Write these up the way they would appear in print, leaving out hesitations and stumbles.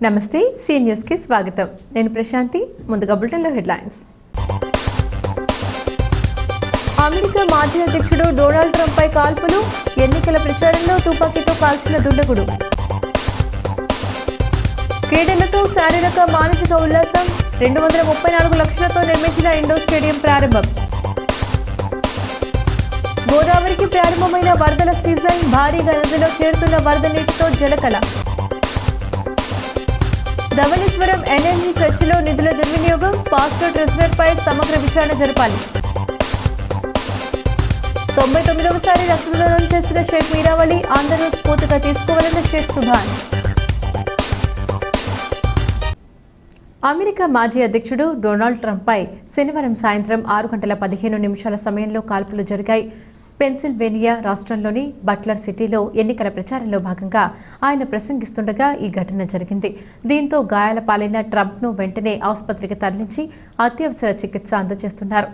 నమస్తే C news కి స్వాగతం. నేను ప్రశాంతి. ముందుగా బులెటిన్లో హెడ్లైన్స్. అమెరికా మాజీ అధ్యక్షుడు డొనాల్డ్ ట్రంప్ పై కాల్పులు, ఎన్నికల ప్రచారంలో తుపాకీతో కాల్చిన దుండగుడు. క్రీడలతో శారీరక మానసిక ఉల్లాసం, 234 లక్షలతో నిర్మించిన ఇండోర్ స్టేడియం ప్రారంభం. గోదావరికి ప్రారంభమైన వరదల సీజన్, భారీగా నదిలో చేరుతున్న వరద నీటితో జలకళ. ధవళేశ్వరం ఎన్ఎల్జీ చర్చిలో నిధుల దుర్వినియోగం, పాస్టర్ ట్రెజరర్పై సమగ్ర విచారణ జరపాలి. 99వసారి రక్తదానం చేసిన షేక్ మీరావళి, అందరూ స్ఫూర్తిగా తీసుకోవాలన్న షేక్ సుభాన్. అమెరికా మాజీ అధ్యక్షుడు డొనాల్డ్ ట్రంప్ పై శనివారం సాయంత్రం 6:15 సమయంలో కాల్పులు జరిగాయి. పెన్సిల్వేనియా రాష్ట్రంలోని బట్లర్ సిటీలో ఎన్నికల ప్రచారంలో భాగంగా ఆయన ప్రసంగిస్తుండగా ఈ ఘటన జరిగింది. దీంతో గాయాల పాలైన ట్రంప్ను వెంటనే ఆసుపత్రికి తరలించి అత్యవసర చికిత్స అందజేస్తున్నారు.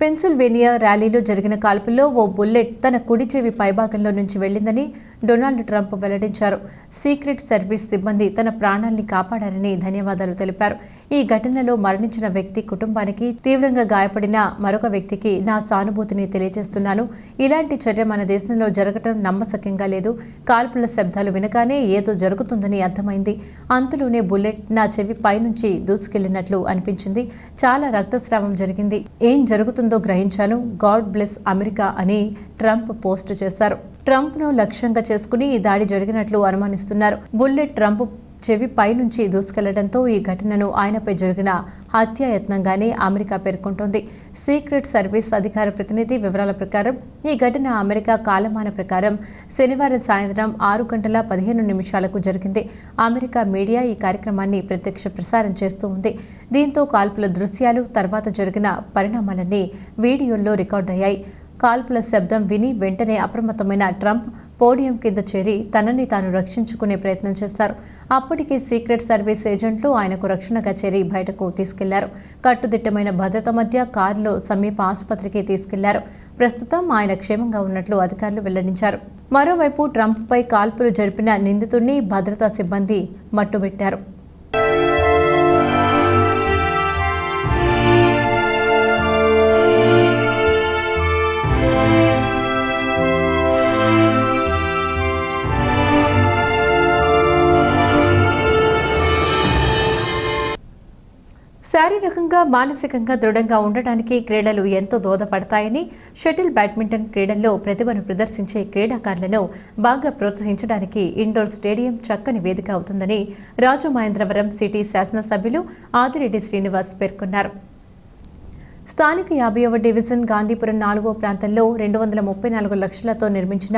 పెన్సిల్వేనియా ర్యాలీలో జరిగిన కాల్పుల్లో ఓ బుల్లెట్ తన కుడి చెవి పైభాగంలో నుంచి వెళ్లిందని డొనాల్డ్ ట్రంప్ వెల్లడించారు. సీక్రెట్ సర్వీస్ సిబ్బంది తన ప్రాణాల్ని కాపాడారని ధన్యవాదాలు తెలిపారు. ఈ ఘటనలో మరణించిన వ్యక్తి కుటుంబానికి, తీవ్రంగా గాయపడిన మరొక వ్యక్తికి నా సానుభూతిని తెలియజేస్తున్నాను. ఇలాంటి చర్య మన దేశంలో జరగటం నమ్మశక్యంగా లేదు. కాల్పుల శబ్దాలు వినగానే ఏదో జరుగుతుందని అర్థమైంది. అంతలోనే బుల్లెట్ నా చెవి పైనుంచి దూసుకెళ్లినట్లు అనిపించింది. చాలా రక్తస్రావం జరిగింది. ఏం జరుగుతుందో గ్రహించాను. గాడ్ బ్లెస్ అమెరికా అని ట్రంప్ పోస్ట్ చేశారు. ట్రంప్ను లక్ష్యంగా చేసుకుని ఈ దాడి జరిగినట్లు అనుమానిస్తున్నారు. బుల్లెట్ ట్రంప్ చెవి పైనుంచి దూసుకెళ్లడంతో ఈ ఘటనను ఆయనపై జరిగిన హత్యాయత్నంగానే అమెరికా పేర్కొంటోంది. సీక్రెట్ సర్వీస్ అధికార ప్రతినిధి వివరాల ప్రకారం ఈ ఘటన అమెరికా కాలమాన ప్రకారం శనివారం సాయంత్రం 6:15 జరిగింది. అమెరికా మీడియా ఈ కార్యక్రమాన్ని ప్రత్యక్ష ప్రసారం చేస్తూ ఉంది. దీంతో కాల్పుల దృశ్యాలు, తర్వాత జరిగిన పరిణామాలన్నీ వీడియోల్లో రికార్డయ్యాయి. కాల్పుల శబ్దం విని వెంటనే అప్రమత్తమైన ట్రంప్ పోడియం కింద చేరి తనని తాను రక్షించుకునే ప్రయత్నం చేశారు. అప్పటికే సీక్రెట్ సర్వీస్ ఏజెంట్లు ఆయనకు రక్షణగా చేరి బయటకు తీసుకెళ్లారు. కట్టుదిట్టమైన భద్రత మధ్య కారులో సమీప ఆసుపత్రికి తీసుకెళ్లారు. ప్రస్తుతం ఆయన క్షేమంగా ఉన్నట్లు అధికారులు వెల్లడించారు. మరోవైపు ట్రంప్పై కాల్పులు జరిపిన నిందితుడిని భద్రతా సిబ్బంది మట్టుబెట్టారు. శారీరకంగా, మానసికంగా దృఢంగా ఉండటానికి క్రీడలు ఎంతో దోహదపడతాయని, షటిల్ బ్యాడ్మింటన్ క్రీడల్లో ప్రతిభను ప్రదర్శించే క్రీడాకారులను బాగా ప్రోత్సహించడానికి ఇండోర్ స్టేడియం చక్కని వేదిక అవుతుందని రాజమహేంద్రవరం సిటీ శాసనసభ్యులు ఆదిరెడ్డి శ్రీనివాస్ పేర్కొన్నారు. స్థానిక 50వ డివిజన్ గాంధీపురం 4వ ప్రాంతంలో 234 లక్షలతో నిర్మించిన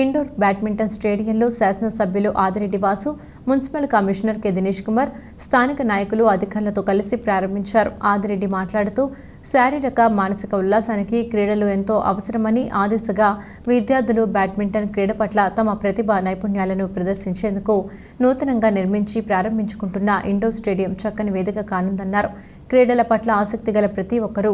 ఇండోర్ బ్యాడ్మింటన్ స్టేడియంలో శాసనసభ్యులు Adireddy Vasu, municipal commissioner K Dinesh Kumar, స్థానిక నాయకులు, అధికారులతో కలిసి ప్రారంభించారు. ఆదిరెడ్డి మాట్లాడుతూ శారీరక, మానసిక ఉల్లాసానికి క్రీడలు ఎంతో అవసరమని, ఆ దిశగా విద్యార్థులు బ్యాడ్మింటన్ క్రీడ పట్ల తమ ప్రతిభ, నైపుణ్యాలను ప్రదర్శించేందుకు నూతనంగా నిర్మించి ప్రారంభించుకుంటున్న ఇండోర్ స్టేడియం చక్కని వేదిక కానుందన్నారు. క్రీడల పట్ల ఆసక్తి గల ప్రతి ఒక్కరూ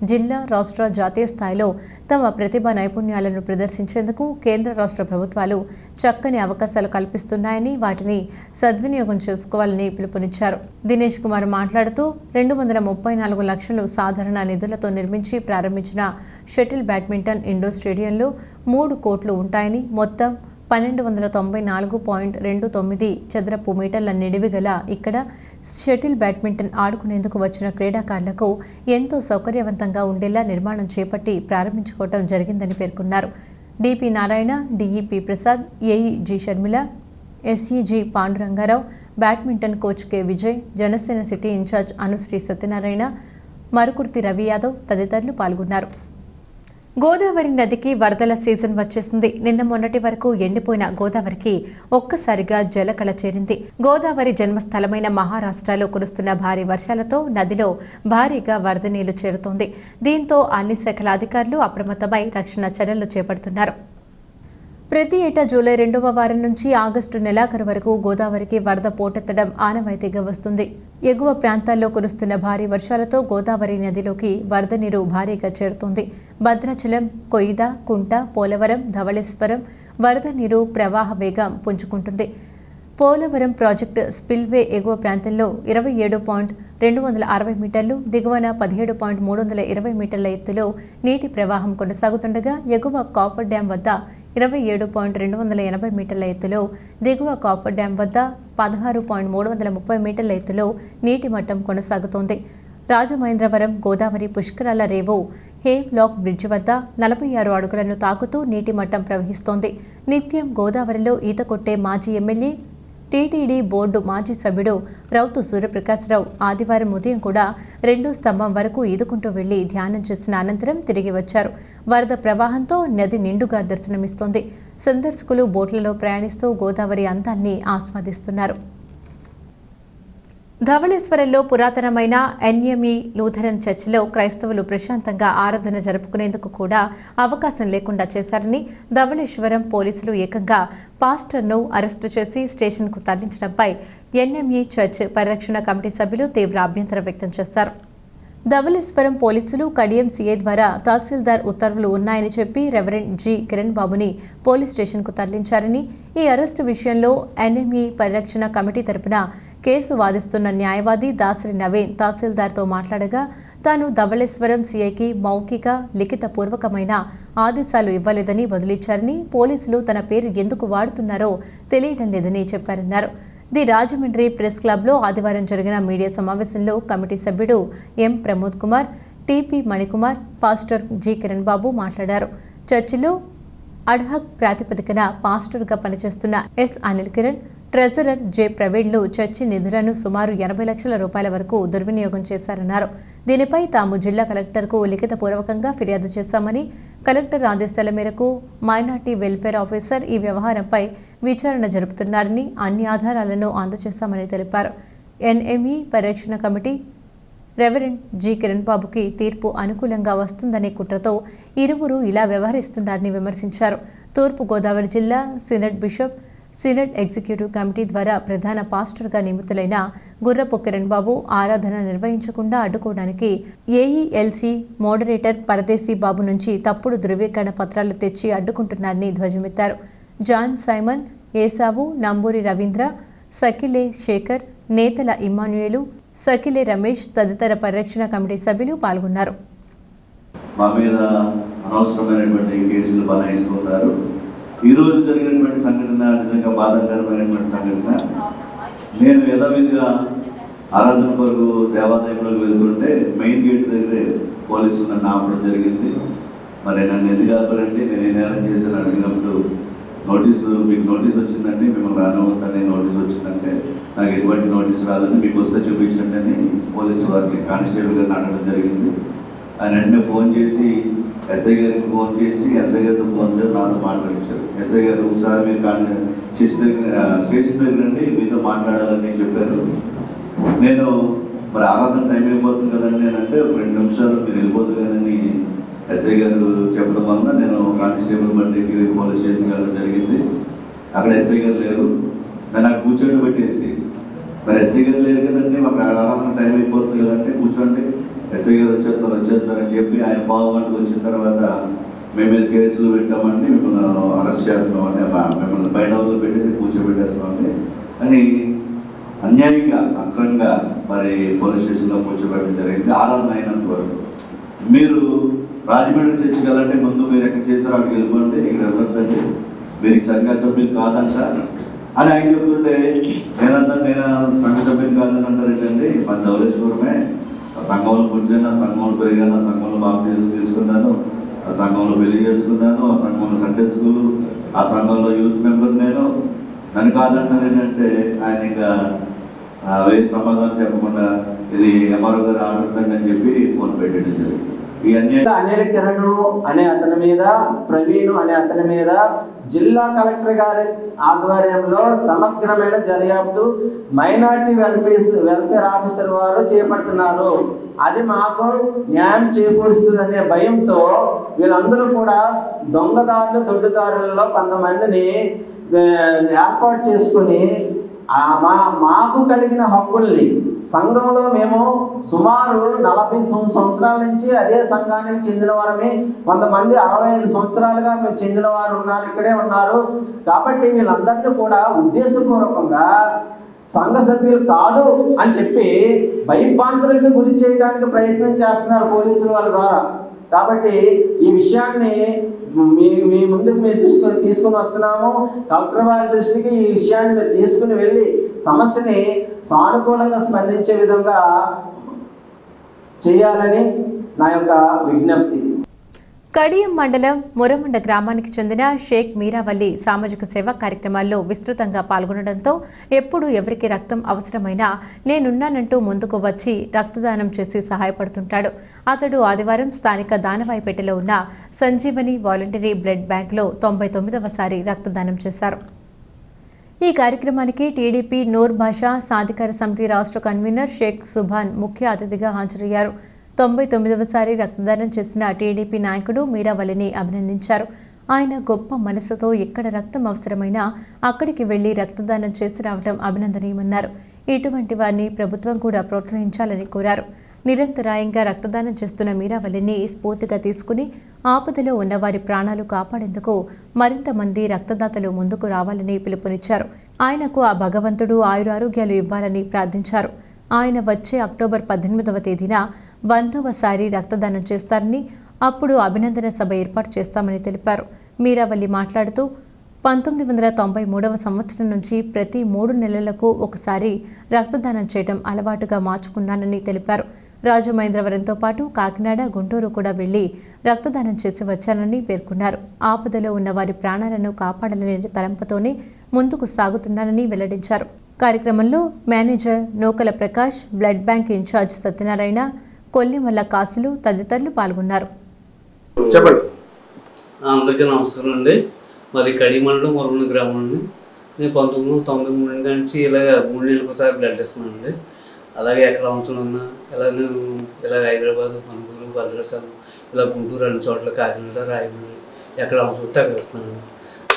జిల్లా, రాష్ట్ర, జాతీయ స్థాయిలో తమ ప్రతిభ, నైపుణ్యాలను ప్రదర్శించేందుకు కేంద్ర, రాష్ట్ర ప్రభుత్వాలు చక్కని అవకాశాలు కల్పిస్తున్నాయని, వాటిని సద్వినియోగం చేసుకోవాలని పిలుపునిచ్చారు. దినేష్ కుమార్ మాట్లాడుతూ 234 లక్షలు సాధారణ నిధులతో నిర్మించి ప్రారంభించిన షటిల్ బ్యాడ్మింటన్ ఇండోర్ స్టేడియంలో 3 కోట్లు ఉంటాయని, మొత్తం 1294.29 చదరపు మీటర్ల నిడివి గల ఇక్కడ షటిల్ బ్యాడ్మింటన్ ఆడుకునేందుకు వచ్చిన క్రీడాకారులకు ఎంతో సౌకర్యవంతంగా ఉండేలా నిర్మాణం చేపట్టి ప్రారంభించుకోవడం జరిగిందని పేర్కొన్నారు. DP Narayana, DEP Prasad, AE G Sharmila, SE G Pandurangarao, badminton coach K Vijay, Janasena city incharge Anusri Satyanarayana, Marukurthi Ravi Yadav తదితరులు పాల్గొన్నారు. గోదావరి నదికి వరదల సీజన్ వచ్చేసింది. నిన్న మొన్నటి వరకు ఎండిపోయిన గోదావరికి ఒక్కసారిగా జలకళ చేరింది. గోదావరి జన్మస్థలమైన మహారాష్ట్రలో కురుస్తున్న భారీ వర్షాలతో నదిలో భారీగా వరద నీళ్లు చేరుతోంది. దీంతో అన్ని శాఖల అధికారులు అప్రమత్తమై రక్షణ చర్యలు చేపడుతున్నారు. ప్రతి ఏటా జూలై 2వ వారం నుంచి ఆగస్టు నెలాఖరు వరకు గోదావరికి వరద పోటెత్తడం ఆనవాయితీగా వస్తుంది. ఎగువ ప్రాంతాల్లో కురుస్తున్న భారీ వర్షాలతో గోదావరి నదిలోకి వరద నీరు భారీగా చేరుతోంది. భద్రాచలం, కొయిద, కుంట, పోలవరం, ధవళేశ్వరం వరద నీరు ప్రవాహ వేగం పుంజుకుంటుంది. పోలవరం ప్రాజెక్టు స్పిల్వే ఎగువ ప్రాంతంలో 27.260 మీటర్లు, దిగువన 17.320 మీటర్ల ఎత్తులో నీటి ప్రవాహం కొనసాగుతుండగా ఎగువ కాపర్ డ్యాం వద్ద 27.280 మీటర్ల ఎత్తులో, దిగువ కాపర్ డ్యాం వద్ద 16.330 మీటర్ల ఎత్తులో నీటి మట్టం కొనసాగుతోంది. రాజమహేంద్రవరం గోదావరి పుష్కరాల రేవు హేవ్ లాక్ బ్రిడ్జ్ వద్ద 46 అడుగులను తాకుతూ నీటి మట్టం ప్రవహిస్తోంది. నిత్యం గోదావరిలో ఈత కొట్టే మాజీ ఎమ్మెల్యే, టీటీడీ బోర్డు మాజీ సభ్యుడు రౌతు సూర్యప్రకాశ్రావు ఆదివారం ఉదయం కూడా 2వ స్తంభం వరకు ఈదుకుంటూ వెళ్లి ధ్యానం చేసిన అనంతరం తిరిగి వచ్చారు. వరద ప్రవాహంతో నది నిండుగా దర్శనమిస్తోంది. సందర్శకులు బోట్లలో ప్రయాణిస్తూ గోదావరి అందాల్ని ఆస్వాదిస్తున్నారు. ధవళేశ్వరంలో పురాతనమైన ఎన్ఎంఈ లూథరన్ చర్చిలో క్రైస్తవులు ప్రశాంతంగా ఆరాధన జరుపుకునేందుకు కూడా అవకాశం లేకుండా చేశారని ధవళేశ్వరం పోలీసులు ఏకంగా పాస్టర్ను అరెస్టు చేసి స్టేషన్కు తరలించడంపై ఎన్ఎంఈ చర్చ్ పరిరక్షణ కమిటీ సభ్యులు తీవ్ర అభ్యంతరం వ్యక్తం చేశారు. ధవళేశ్వరం పోలీసులు కడియం సీఐ ద్వారా తహసీల్దార్ ఉత్తర్వులు ఉన్నాయని చెప్పి రెవరెండ్ జి కిరణ్ బాబుని పోలీస్ స్టేషన్కు తరలించారని, ఈ అరెస్టు విషయంలో ఎన్ఎంఈ పరిరక్షణ కమిటీ తరపున కేసు వాదిస్తున్న న్యాయవాది దాసరి నవీన్ తహసీల్దార్తో మాట్లాడగా, తాను ధవళేశ్వరం సీఐకి మౌఖిక, లిఖితపూర్వకమైన ఆదేశాలు ఇవ్వలేదని బదులిచ్చారని, పోలీసులు తన పేరు ఎందుకు వాడుతున్నారో తెలియడం లేదని చెప్పారన్నారు. ది రాజమండ్రి ప్రెస్ క్లబ్లో ఆదివారం జరిగిన మీడియా సమావేశంలో కమిటీ సభ్యుడు M Pramod Kumar, TP Manikumar, pastor G Kiran Babu మాట్లాడారు. చర్చిలో అడ్హక్ ప్రాతిపదికన పాస్టర్గా పనిచేస్తున్న S Anil Kiran, treasurer J ప్రవీణ్లు చర్చి నిధులను సుమారు 80 లక్షల రూపాయల వరకు దుర్వినియోగం చేశారన్నారు. దీనిపై తాము జిల్లా కలెక్టర్కు లిఖితపూర్వకంగా ఫిర్యాదు చేశామని, కలెక్టర్ ఆదేశాల మేరకు మైనార్టీ వెల్ఫేర్ ఆఫీసర్ ఈ వ్యవహారంపై విచారణ జరుపుతున్నారని, అన్ని ఆధారాలను అందజేశామని తెలిపారు. ఎన్ఎంఈ పరిరక్షణ కమిటీ రెవరెండ్ జి కిరణ్ బాబుకి తీర్పు అనుకూలంగా వస్తుందనే కుట్రతో ఇరువురు ఇలా వ్యవహరిస్తున్నారని విమర్శించారు. తూర్పు గోదావరి జిల్లా సినడ్ బిషప్, సినడ్ ఎగ్జిక్యూటివ్ కమిటీ ద్వారా ప్రధాన పాస్టర్గా నియమితులైన గుర్రపు కిరణ్ బాబు ఆరాధన నిర్వహించకుండా అడ్డుకోవడానికి ఏఈఎల్సీ మోడరేటర్ పరదేశీ బాబు నుంచి తప్పుడు ధృవీకరణ పత్రాలు తెచ్చి అడ్డుకుంటున్నారని ధ్వజమెత్తారు. జాన్ సైమన్, ఏసావు, నంబూరి రవీంద్ర, సకిలే శేఖర్, నేతల ఇమ్మాన్యుయేలు, సకిలే రమేష్ తదితర పరిరక్షణ కమిటీ సభ్యులు పాల్గొన్నారు. మా మీద అనవసరమైనటువంటి కేసులు బనాయిస్తున్నారు. ఈరోజు జరిగినటువంటి సంఘటన నిజంగా బాధాకరమైనటువంటి సంఘటన. నేను యథావిధిగా ఆరాధన కొరకు దేవాలయంలోకి వెళ్తుంటే మెయిన్ గేట్ దగ్గరే పోలీసులు నన్ను ఆపడం జరిగింది. మరి నన్ను ఎందుకు ఆపారంటే నేను ఏ నేరం చేశాను అడిగినప్పుడు మీకు నోటీస్ వచ్చిందంటే మిమ్మల్ని రానివ్వద్దని నోటీస్ వచ్చిందంటే నాకు ఎటువంటి నోటీస్ రాదని, మీకు వస్తే చూపించండి అని పోలీసు వారిని కానిస్టేబుల్ గారిని అడగడం జరిగింది. ఆయన వెంటనే ఫోన్ చేసి ఎస్ఐ గారికి ఫోన్ చేసి ఎస్ఐ గారితో ఫోన్ చేసి నాతో మాట్లాడించారు. ఎస్ఐ గారు ఒకసారి మీరు స్టేషన్ దగ్గర రండి, మీతో మాట్లాడాలని చెప్పారు. నేను మరి ఆరాధన టైం అయిపోతుంది కదండి నేనంటే 2 నిమిషాలు మీరు వెళ్ళిపోతుందని ఎస్ఐ గారు చెప్పడం వలన నేను కానిస్టేబుల్ బండికి పోలీస్ స్టేషన్ వెళ్ళడం జరిగింది. అక్కడ ఎస్ఐ గారు లేరు. నేను అక్కడ కూర్చోండి పెట్టేసి, మరి ఎస్ఐ గారు లేరు కదండి, మాకు ఆరాధన టైం అయిపోతుంది కదంటే కూర్చోండి, ఎస్ఐ గారు వచ్చేస్తారని చెప్పి ఆయన పావుగంటకు వచ్చిన తర్వాత మేము మీద కేసులు పెట్టామండి, మిమ్మల్ని అరెస్ట్ చేస్తున్నామండి, మిమ్మల్ని బయట వాళ్ళు పెట్టేసి కూర్చోబెట్టేస్తున్నామండి అని అన్యాయంగా అక్రంగా మరి పోలీస్ స్టేషన్లో కూర్చోబెట్టడం జరిగింది. ఆరాధన అయినంత వరకు మీరు రాజమండ్రి చర్చికి వెళ్ళంటే ముందు మీరు ఎక్కడ చేశారో అక్కడికి వెళ్ళిపోండి, ఇక్కడ వెళ్ళొద్దండి, మీరు సంఘ సభ్యులు కాదంట అని ఆయన చెప్తుంటే నేను సంఘ సభ్యులు కాదని అంటారు ఏంటండి, మా ధవళేశ్వరమే, ఆ సంఘంలో కూర్చొని, ఆ సంఘంలో పెరిగాను, ఆ సంఘంలో బాప్తిజం తీసుకున్నాను, ఆ సంఘంలో పెళ్లి చేసుకున్నాను, ఆ సంఘంలో సండే స్కూలు, ఆ సంఘంలో యూత్ మెంబర్ నేను, అని కాదంటారు ఏంటంటే ఆయన ఇంకా వేరే సమాధానం చెప్పకుండా ఇది ఎంఆర్ఓ గారు ఆర్డర్ సంఘం అని చెప్పి ఫోన్ పెట్టడం జరిగింది. అనిల్ కిరణ్ అనే అతని మీద, ప్రవీణ్ అనే అతని మీద జిల్లా కలెక్టర్ గారి ఆధ్వర్యంలో సమగ్రమైన దర్యాప్తు మైనార్టీ వెల్ఫేర్ ఆఫీసర్ వారు చేపడుతున్నారు. అది మాకు న్యాయం చేకూరుస్తుంది అనే భయంతో వీళ్ళందరూ కూడా దొంగదారులు, దొడ్డుదారులలో కొంతమందిని ఏర్పాటు చేసుకుని మాకు కలిగిన హక్కుల్ని సంఘంలో మేము సుమారు 40 సంవత్సరాల నుంచి అదే సంఘానికి చెందిన వారమే, కొంతమంది 65 సంవత్సరాలుగా మేము చెందిన వారు ఉన్నారు, ఇక్కడే ఉన్నారు. కాబట్టి వీళ్ళందరినీ కూడా ఉద్దేశపూర్వకంగా సంఘ సభ్యులు కాదు అని చెప్పి భయభ్రాంతులకు గురి చేయడానికి ప్రయత్నం చేస్తున్నారు పోలీసుల వాళ్ళ ద్వారా. కాబట్టి ఈ విషయాన్ని మీ ముందుకు మేము తీసుకుని వస్తున్నాము. కలెక్టర్ వారి దృష్టికి ఈ విషయాన్ని మీరు తీసుకుని వెళ్ళి సమస్యని సానుకూలంగా స్పందించే విధంగా చేయాలని నా యొక్క విజ్ఞప్తి. కడియం మండలం మురమండ గ్రామానికి చెందిన షేక్ మీరావల్లి సామాజిక సేవా కార్యక్రమాల్లో విస్తృతంగా పాల్గొనడంతో ఎప్పుడు ఎవరికి రక్తం అవసరమైనా నేనున్నానంటూ ముందుకు వచ్చి రక్తదానం చేసి సహాయపడుతుంటాడు. అతడు ఆదివారం స్థానిక దానవాయిపేటలో ఉన్న సంజీవని వాలంటరీ బ్లడ్ బ్యాంక్లో 99వసారి రక్తదానం చేశారు. ఈ కార్యక్రమానికి టీడీపీ నూర్ భాషా సాధికార సమితి రాష్ట్ర కన్వీనర్ షేక్ సుభాన్ ముఖ్య అతిథిగా హాజరయ్యారు. 99వసారి రక్తదానం చేసిన టీడీపీ నాయకుడు మీరావల్లిని అభినందించారు. ఆయన గొప్ప మనసుతో ఎక్కడ రక్తం అవసరమైనా అక్కడికి వెళ్లి రక్తదానం చేసి రావడం అభినందనీయమన్నారు. ఇటువంటి వారిని ప్రభుత్వం కూడా ప్రోత్సహించాలని కోరారు. నిరంతరాయంగా రక్తదానం చేస్తున్న మీరావల్లిని స్ఫూర్తిగా తీసుకుని ఆపదలో ఉన్నవారి ప్రాణాలు కాపాడేందుకు మరింత మంది రక్తదాతలు ముందుకు రావాలని పిలుపునిచ్చారు. ఆయనకు ఆ భగవంతుడు ఆయురారోగ్యాలు ఇవ్వాలని ప్రార్థించారు. ఆయన వచ్చే అక్టోబర్ 18వ తేదీన 100వసారి రక్తదానం చేస్తారని, అప్పుడు అభినందన సభ ఏర్పాటు చేస్తామని తెలిపారు. మీరావల్లి మాట్లాడుతూ 1993వ సంవత్సరం నుంచి ప్రతి 3 నెలలకు ఒకసారి రక్తదానం చేయడం అలవాటుగా మార్చుకున్నానని తెలిపారు. రాజమహేంద్రవరంతో పాటు కాకినాడ, గుంటూరు కూడా వెళ్లి రక్తదానం చేసి వచ్చానని పేర్కొన్నారు. ఆపదలో ఉన్న వారి ప్రాణాలను కాపాడాలనే తలంపుతోనే ముందుకు సాగుతున్నానని వెల్లడించారు. కార్యక్రమంలో manager Nookala Prakash, blood bank incharge Satyanarayana, Kollimalla Kasulu తదితరులు పాల్గొన్నారు. అందరికీ నమస్కారం అండి. మాది కడియం మండలం మురమండ గ్రామం అండి. నేను 1993 నుంచి ఇలాగ 3 నెలలకు ఒకసారి బ్లడ్ ఇస్తున్నానండి. అలాగే ఎక్కడ అవసరం ఉన్నా నేను హైదరాబాద్, మనుగూరు, భద్రాచలం, ఇలా గుంటూరు, అన్ని చోట్ల, కాకినాడ, రాయమండ్రి ఎక్కడ అవసరం అక్కడ ఇస్తున్నానండి.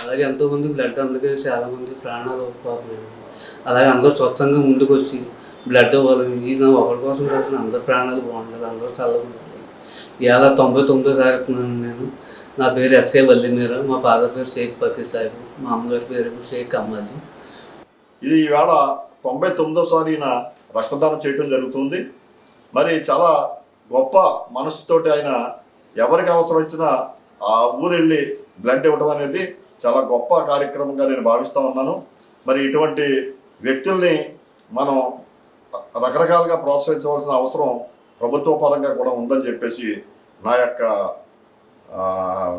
అలాగే ఎంతోమంది బ్లడ్ అందుకే చాలామంది ప్రాణాలు పోతున్నాయండి. అలాగే అందరూ స్వచ్ఛంగా ముందుకు వచ్చి బ్లడ్ ఇవ్వాలని, ఇది ఒకరి కోసం కాకుండా అందరి ప్రాణాలు బాగుండాలి, అందరూ చల్లగా ఉండాలి. ఇవాళ 99సారి ఇస్తున్నాను నేను. నా పేరు ఎస్కే వల్లి మీరా, మా ఫాదర్ పేరు షేక్ ఫకీర్ సాహిబ్, మా అమ్మగారి పేరు షేక్ అమ్మాజీ. ఇది ఈవేళ 99సారి రక్తదానం చేయడం జరుగుతుంది. మరి చాలా గొప్ప మనసుతోటి ఆయన ఎవరికి అవసరం వచ్చినా ఆ ఊరు వెళ్ళి బ్లడ్ ఇవ్వడం అనేది చాలా గొప్ప కార్యక్రమంగా నేను భావిస్తూ ఉన్నాను. మరి ఇటువంటి వ్యక్తుల్ని మనం రకరకాలుగా ప్రోత్సహించవలసిన అవసరం ప్రభుత్వ పరంగా కూడా ఉందని చెప్పేసి నా యొక్క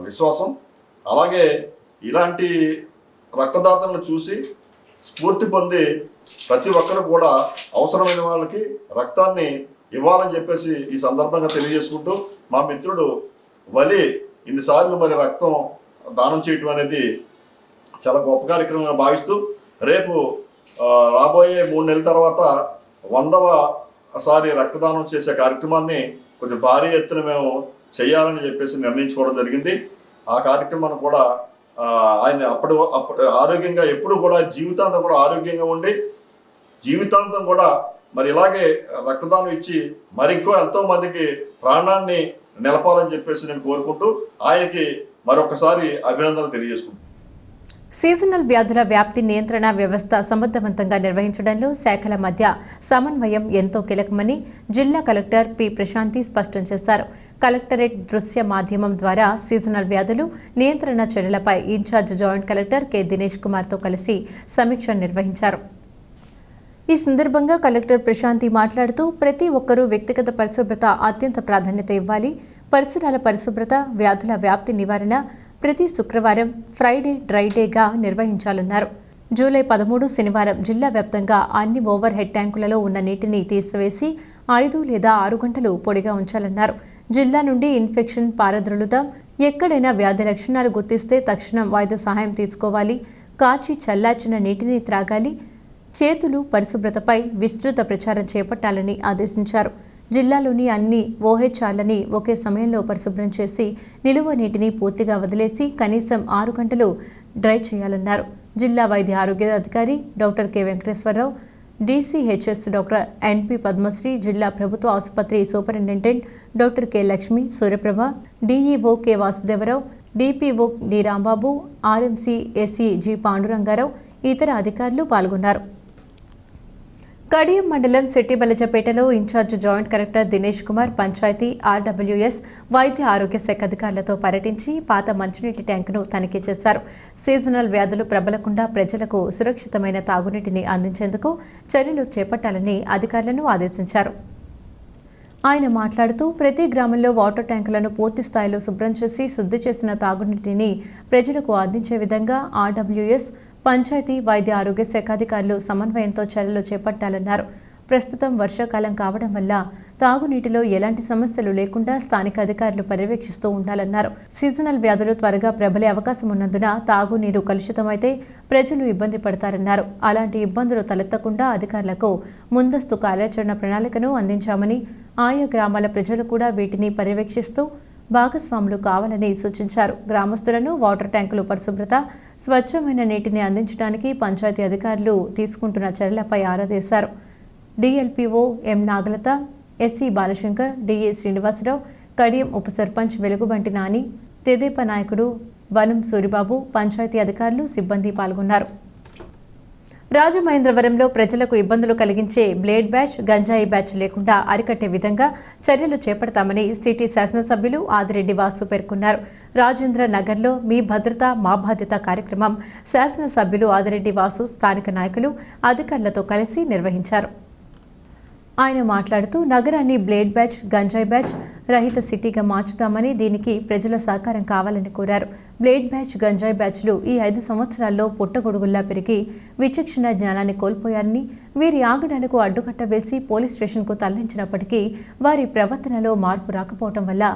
విశ్వాసం. అలాగే ఇలాంటి రక్తదాతలను చూసి స్ఫూర్తి పొంది ప్రతి ఒక్కరు కూడా అవసరమైన వాళ్ళకి రక్తాన్ని ఇవ్వాలని చెప్పేసి ఈ సందర్భంగా తెలియజేసుకుంటూ, మా మిత్రుడు వలి ఇన్నిసార్లు మరి రక్తం దానం చేయటం అనేది చాలా గొప్ప కార్యక్రమంగా భావిస్తూ, రేపు రాబోయే 3 నెలల తర్వాత 100వసారి రక్తదానం చేసే కార్యక్రమాన్ని కొంచెం భారీ ఎత్తున మేము చేయాలని చెప్పేసి నిర్ణయించుకోవడం జరిగింది. ఆ కార్యక్రమాన్ని కూడా ఆయన అప్పుడు ఆరోగ్యంగా ఎప్పుడు కూడా జీవితాంతం కూడా ఆరోగ్యంగా ఉండి జీవితాంతం కూడా మరి ఇలాగే రక్తదానం ఇచ్చి మరింకో ఎంతో మందికి ప్రాణాన్ని నిలపాలని చెప్పేసి నేను కోరుకుంటూ ఆయనకి మరొకసారి అభినందనలు తెలియజేసుకుంటాను. సీజనల్ వ్యాధుల వ్యాప్తి నియంత్రణ వ్యవస్థ సమర్థవంతంగా నిర్వహించడంలో శాఖల మధ్య సమన్వయం ఎంతో కీలకమని జిల్లా కలెక్టర్ పి ప్రశాంతి స్పష్టం చేశారు. కలెక్టరేట్ దృశ్య మాధ్యమం ద్వారా సీజనల్ వ్యాధులు నియంత్రణ చర్యలపై incharge joint collector K Dinesh కుమార్తో కలిసి సమీక్ష నిర్వహించారు. ఈ సందర్భంగా కలెక్టర్ ప్రశాంతి మాట్లాడుతూ, ప్రతి ఒక్కరూ వ్యక్తిగత పరిశుభ్రత అత్యంత ప్రాధాన్యత ఇవ్వాలి. పరిసరాల పరిశుభ్రత, వ్యాధుల వ్యాప్తి నివారణ ప్రతి శుక్రవారం ఫ్రైడే డ్రై డేగా నిర్వహించాలన్నారు. జూలై 13 శనివారం జిల్లా వ్యాప్తంగా అన్ని ఓవర్ హెడ్ ట్యాంకులలో ఉన్న నీటిని తీసివేసి 5 లేదా 6 గంటలు పొడిగా ఉంచాలన్నారు. జిల్లా నుండి ఇన్ఫెక్షన్ పారద్రోలుదాం. ఎక్కడైనా వ్యాధి లక్షణాలు గుర్తిస్తే తక్షణం వైద్య సహాయం తీసుకోవాలి. కాచి చల్లార్చిన నీటిని త్రాగాలి. చేతులు పరిశుభ్రతపై విస్తృత ప్రచారం చేపట్టాలని ఆదేశించారు. జిల్లాలోని అన్ని ఓహెచ్ఆర్లని ఒకే సమయంలో పరిశుభ్రం చేసి నిలువ నీటిని పూర్తిగా వదిలేసి కనీసం 6 గంటలు డ్రై చేయాలన్నారు. జిల్లా వైద్య ఆరోగ్య అధికారి doctor K Venkateswararao, DCHS doctor NP Padmasri, జిల్లా ప్రభుత్వ ఆసుపత్రి superintendent doctor K Lakshmi Suryaprabha, DEO K Vasudevarao, DPO D Rambabu, RMC SE G Pandurangarao, ఇతర అధికారులు పాల్గొన్నారు. కడియం మండలం శెట్టిబలజపేటలో incharge joint collector Dinesh Kumar panchayat RWS వైద్య ఆరోగ్య శాఖ అధికారులతో పర్యటించి పాత మంచినీటి ట్యాంకును తనిఖీ చేశారు. సీజనల్ వ్యాధులు ప్రబలకుండా ప్రజలకు సురక్షితమైన తాగునీటిని అందించేందుకు చర్యలు చేపట్టాలని అధికారులను ఆదేశించారు. ఆయన మాట్లాడుతూ ప్రతి గ్రామంలో వాటర్ ట్యాంకులను పూర్తి స్థాయిలో శుభ్రం చేసి శుద్ధి చేసిన తాగునీటిని ప్రజలకు అందించే విధంగా ఆర్డబ్ల్యూఎస్ పంచాయతీ వైద్య ఆరోగ్య శాఖ అధికారులు సమన్వయంతో చర్యలు చేపట్టాలన్నారు. ప్రస్తుతం వర్షాకాలం కావడం వల్ల తాగునీటిలో ఎలాంటి సమస్యలు లేకుండా స్థానిక అధికారులు పర్యవేక్షిస్తూ ఉండాలన్నారు. సీజనల్ వ్యాధులు త్వరగా ప్రబలే అవకాశం ఉన్నందున తాగునీరు కలుషితమైతే ప్రజలు ఇబ్బంది పడతారన్నారు. అలాంటి ఇబ్బందులు తలెత్తకుండా అధికారులకు ముందస్తు కార్యాచరణ ప్రణాళికను అందించామని, ఆయా గ్రామాల ప్రజలు కూడా వీటిని పర్యవేక్షిస్తూ భాగస్వాములు కావాలని సూచించారు. గ్రామస్తులను వాటర్ ట్యాంకులు పరిశుభ్రత, స్వచ్ఛమైన నీటిని అందించడానికి పంచాయతీ అధికారులు తీసుకుంటున్న చర్యలపై ఆరా తీశారు. డిఎల్పిఓ ఎం నాగలత, ఎస్సీ బాలశంకర్, డిఏ శ్రీనివాసరావు, కడియం ఉప సర్పంచ్ వెలుగుబంటి నాని, తెదేపా నాయకుడు వనం సూరిబాబు, పంచాయతీ అధికారులు, సిబ్బంది పాల్గొన్నారు. రాజమహేంద్రవరంలో ప్రజలకు ఇబ్బందులు కలిగించే బ్లేడ్ బ్యాచ్, గంజాయి బ్యాచ్ లేకుండా అరికట్టే విధంగా చర్యలు చేపడతామని సిటీ శాసనసభ్యులు ఆదిరెడ్డి వాసు పేర్కొన్నారు. రాజేంద్ర నగర్లో మీ భద్రత మా బాధ్యత కార్యక్రమం శాసనసభ్యులు ఆదిరెడ్డి వాసు స్థానిక నాయకులు, అధికారులతో కలిసి నిర్వహించారు. ఆయన మాట్లాడుతూ నగరాన్ని బ్లేడ్ బ్యాచ్, గంజాయి బ్యాచ్ రహిత సిటీగా మార్చుతామని, దీనికి ప్రజల సహకారం కావాలని కోరారు. బ్లేడ్ బ్యాచ్, గంజాయి బ్యాచ్లు ఈ 5 సంవత్సరాల్లో పుట్టగొడుగుల్లా పెరిగి విచక్షణ జ్ఞానాన్ని కోల్పోయారని, వీరి ఆగడాలకు అడ్డుకట్ట వేసి పోలీస్ స్టేషన్కు తరలించినప్పటికీ వారి ప్రవర్తనలో మార్పు రాకపోవడం వల్ల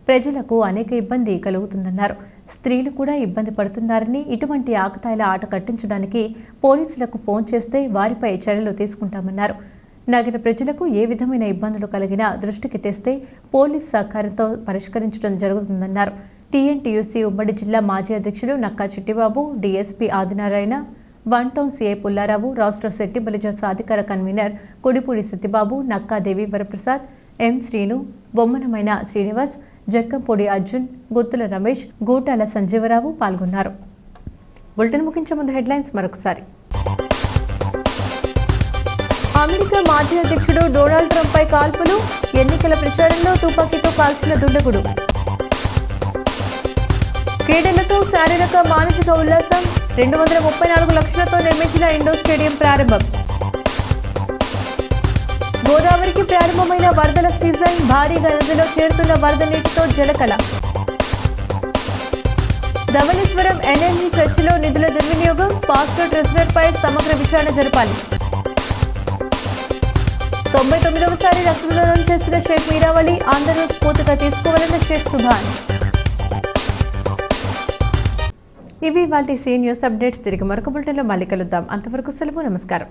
ప్రజలకు అనేక ఇబ్బంది కలుగుతుందన్నారు. స్త్రీలు కూడా ఇబ్బంది పడుతున్నారని, ఇటువంటి ఆకతాయిల ఆట కట్టించడానికి పోలీసులకు ఫోన్ చేస్తే వారిపై చర్యలు తీసుకుంటామన్నారు. నగర ప్రజలకు ఏ విధమైన ఇబ్బందులు కలిగినా దృష్టికి తెస్తే పోలీస్ సహకారంతో పరిష్కరించడం జరుగుతుందన్నారు. టీఎన్టీయూసీ ఉమ్మడి జిల్లా మాజీ అధ్యక్షులు Nakka Chittibabu, DSP Adinarayana, one town CI Pullarao, రాష్ట్ర శెట్టి బలిజ సాధికార కన్వీనర్ కొడిపూడి సత్యబాబు, నక్కా దేవి వరప్రసాద్, ఎం శ్రీను, బొమ్మనమైన శ్రీనివాస్, జక్కంపొడి అర్జున్, గుత్తుల రమేష్, గూటాల సంజీవరావు పాల్గొన్నారు. బులెటిన్ ముగించే ముందు హెడ్లైన్స్ మరొకసారి. అమెరికా మాజీ అధ్యక్షుడు డొనాల్డ్ ట్రంప్ పై కాల్పులు, ఎన్నికల ప్రచారంలో తుపాకీతో కాల్చిన దుండగుడు. క్రీడలతో శారీరక మానసిక ఉల్లాసం, 234 లక్షలతో నిర్మించిన ఇండోర్ స్టేడియం ప్రారంభం. గోదావరికి ప్రారంభమైన వరదల సీజన్, భారీగా నదిలో చేరుతున్న వరద నీటితో జలకళ. ధవళేశ్వరం ఎన్ఎంఈ చర్చిలో నిధుల దుర్వినియోగం, పాస్టర్ రిజర్వర్పై సమగ్ర విచారణ జరపాలి. 99వసారి రక్తదానం చేసిన షేక్ మీరావళి, అందరూ స్ఫూర్తిగా తీసుకోవాలన్న షేక్ సుభాన్. ఇవి వాటి సీ న్యూస్ అప్డేట్స్. తిరిగి మరొక బులెటిన్లో మళ్ళీ కలుద్దాం. అంతవరకు సెలవు, నమస్కారం.